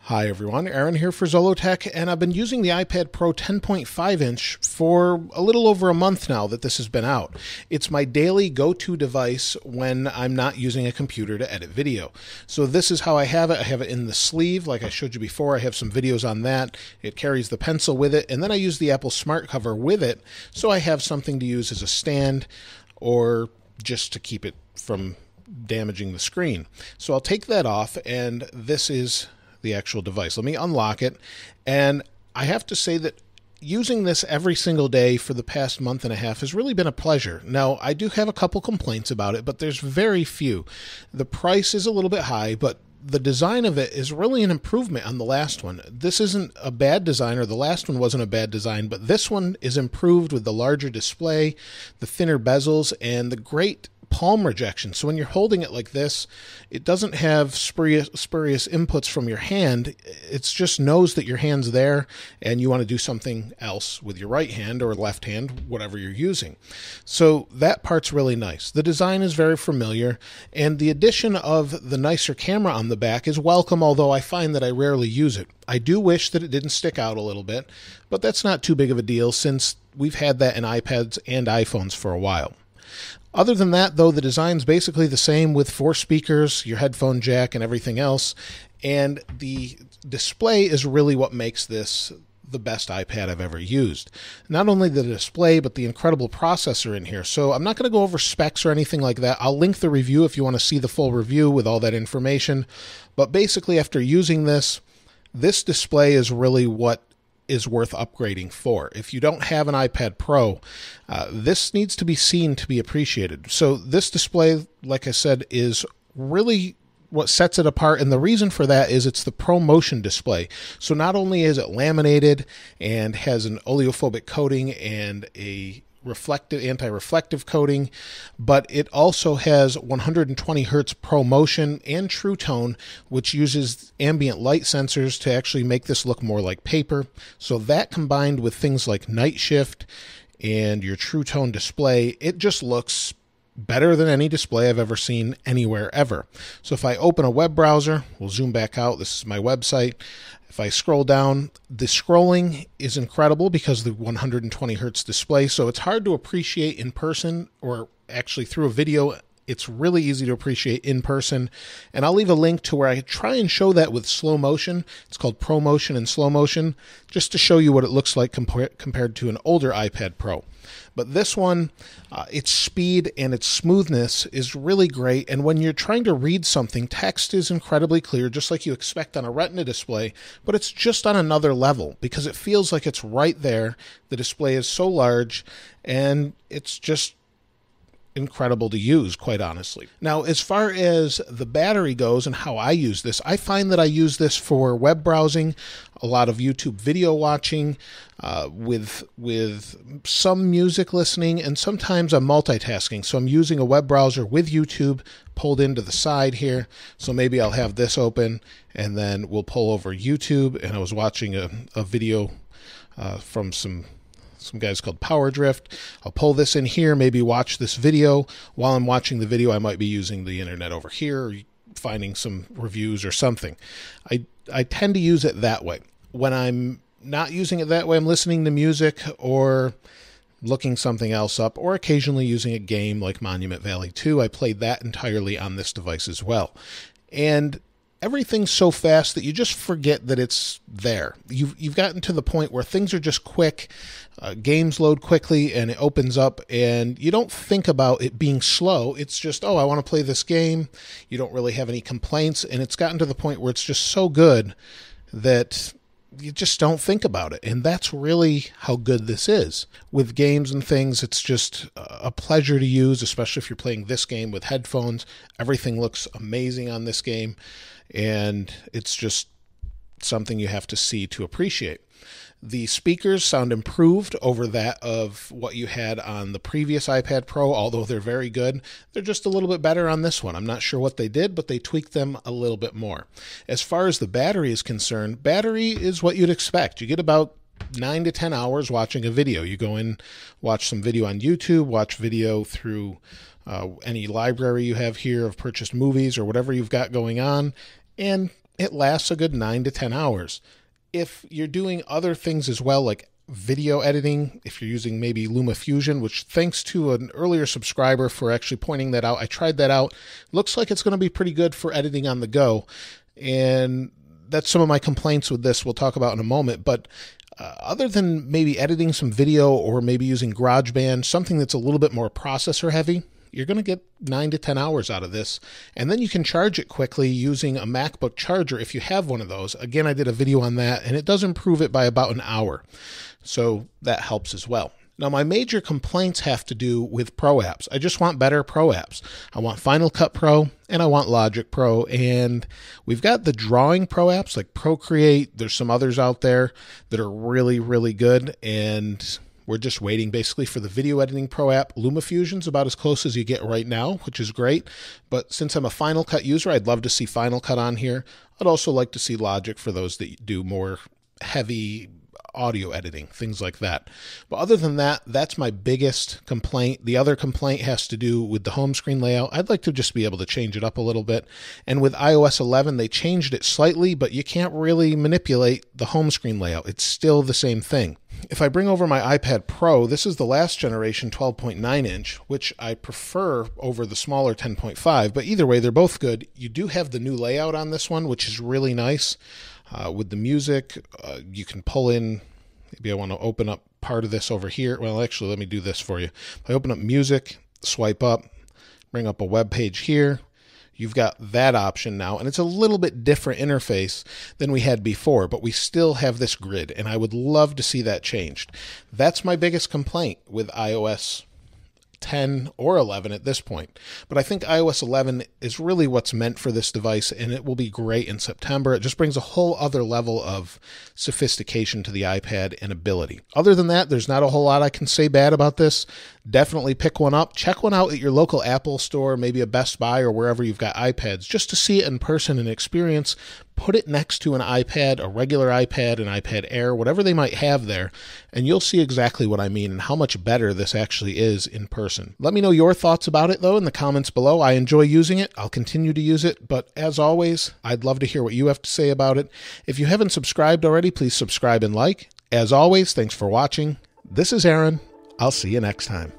Hi everyone, Aaron here for Zollotech, and I've been using the iPad Pro 10.5 inch for a little over a month now that this has been out. It's my daily go-to device when I'm not using a computer to edit video. So this is how I have it. I have it in the sleeve like I showed you before. I have some videos on that. It carries the pencil with it, and then I use the Apple Smart Cover with it, so I have something to use as a stand or just to keep it from damaging the screen. So I'll take that off, and this is the actual device. Let me unlock it, and I have to say that using this every single day for the past month and a half has really been a pleasure. Now, I do have a couple complaints about it, but there's very few. The price is a little bit high, but the design of it is really an improvement on the last one. This isn't a bad design, or the last one wasn't a bad design, but this one is improved with the larger display, the thinner bezels, and the great palm rejection. So when you're holding it like this, it doesn't have spurious inputs from your hand. It just knows that your hand's there and you want to do something else with your right hand or left hand, whatever you're using. So that part's really nice. The design is very familiar, and the addition of the nicer camera on the back is welcome, although I find that I rarely use it. I do wish that it didn't stick out a little bit, but that's not too big of a deal since we've had that in iPads and iPhones for a while. Other than that, though, the design's basically the same with 4 speakers, your headphone jack, and everything else. And the display is really what makes this the best iPad I've ever used. Not only the display, but the incredible processor in here. So I'm not going to go over specs or anything like that. I'll link the review if you want to see the full review with all that information. But basically, after using this display is really what is worth upgrading for. If you don't have an iPad Pro, this needs to be seen to be appreciated. So this display, like I said, is really what sets it apart, and the reason for that is it's the ProMotion display. So not only is it laminated and has an oleophobic coating and a anti-reflective coating, but it also has 120 Hertz ProMotion and True Tone, which uses ambient light sensors to actually make this look more like paper. So that, combined with things like night shift and your True Tone display, it just looks better than any display I've ever seen anywhere ever. So if I open a web browser, we'll zoom back out. This is my website. If I scroll down, the scrolling is incredible because of the 120 Hertz display, so it's hard to appreciate in person, or actually through a video. It's really easy to appreciate in person, and I'll leave a link to where I try and show that with slow motion. It's called ProMotion and slow motion, just to show you what it looks like compared to an older iPad Pro. But this one, its speed and its smoothness is really great, and when you're trying to read something, text is incredibly clear, just like you expect on a Retina display, but it's just on another level because it feels like it's right there. The display is so large, and it's just incredible to use, quite honestly. Now, as far as the battery goes and how I use this, I find that I use this for web browsing, a lot of YouTube video watching, with some music listening, and sometimes I'm multitasking. So I'm using a web browser with YouTube pulled into the side here. So maybe I'll have this open and then we'll pull over YouTube, and I was watching a video from some guys called Power Drift. I'll pull this in here, maybe watch this video. While I'm watching the video, I might be using the internet over here, or finding some reviews or something. I tend to use it that way. When I'm not using it that way, I'm listening to music or looking something else up, or occasionally using a game like Monument Valley 2. I played that entirely on this device as well. And everything's so fast that you just forget that it's there. You've gotten to the point where things are just quick. Games load quickly and it opens up, and you don't think about it being slow. It's just, oh, I want to play this game. You don't really have any complaints, and it's gotten to the point where it's just so good that you just don't think about it. And that's really how good this is. With games and things, it's just a pleasure to use, especially if you're playing this game with headphones. Everything looks amazing on this game, and it's just something you have to see to appreciate. The speakers sound improved over that of what you had on the previous iPad Pro, although they're very good. They're just a little bit better on this one. I'm not sure what they did, but they tweaked them a little bit more. As far as the battery is concerned, battery is what you'd expect. You get about 9 to 10 hours watching a video. You go in, watch some video on YouTube, watch video through any library you have here of purchased movies or whatever you've got going on, and it lasts a good 9 to 10 hours. If you're doing other things as well, like video editing, if you're using maybe LumaFusion, which thanks to an earlier subscriber for actually pointing that out, I tried that out. Looks like it's going to be pretty good for editing on the go. And that's some of my complaints with this we'll talk about in a moment. But other than maybe editing some video or maybe using GarageBand, something that's a little bit more processor heavy, you're going to get 9 to 10 hours out of this. And then you can charge it quickly using a MacBook charger if you have one of those. Again, I did a video on that, and it does improve it by about an hour. So that helps as well. Now, my major complaints have to do with Pro apps. I just want better Pro apps. I want Final Cut Pro and I want Logic Pro. And we've got the drawing Pro apps like Procreate. There's some others out there that are really, really good. And we're just waiting basically for the video editing Pro app. LumaFusion's about as close as you get right now, which is great. But since I'm a Final Cut user, I'd love to see Final Cut on here. I'd also like to see Logic for those that do more heavy audio editing, things like that. But other than that, that's my biggest complaint. The other complaint has to do with the home screen layout. I'd like to just be able to change it up a little bit. And with iOS 11, they changed it slightly, but you can't really manipulate the home screen layout. It's still the same thing. If I bring over my iPad Pro, this is the last generation 12.9 inch, which I prefer over the smaller 10.5, but either way, they're both good. You do have the new layout on this one, which is really nice. With the music, you can pull in, maybe I want to open up part of this over here. Well, actually, let me do this for you. If I open up music, swipe up, bring up a web page here, you've got that option now, and it's a little bit different interface than we had before, but we still have this grid, and I would love to see that changed. That's my biggest complaint with iOS 10 or 11 at this point. But I think iOS 11 is really what's meant for this device, and it will be great in September. It just brings a whole other level of sophistication to the iPad and ability. Other than that, there's not a whole lot I can say bad about this. Definitely pick one up. Check one out at your local Apple store, maybe a Best Buy or wherever you've got iPads, just to see it in person and experience. Put it next to an iPad, a regular iPad, an iPad Air, whatever they might have there, and you'll see exactly what I mean and how much better this actually is in person. Let me know your thoughts about it, though, in the comments below. I enjoy using it. I'll continue to use it, but as always, I'd love to hear what you have to say about it. If you haven't subscribed already, please subscribe and like. As always, thanks for watching. This is Aaron. I'll see you next time.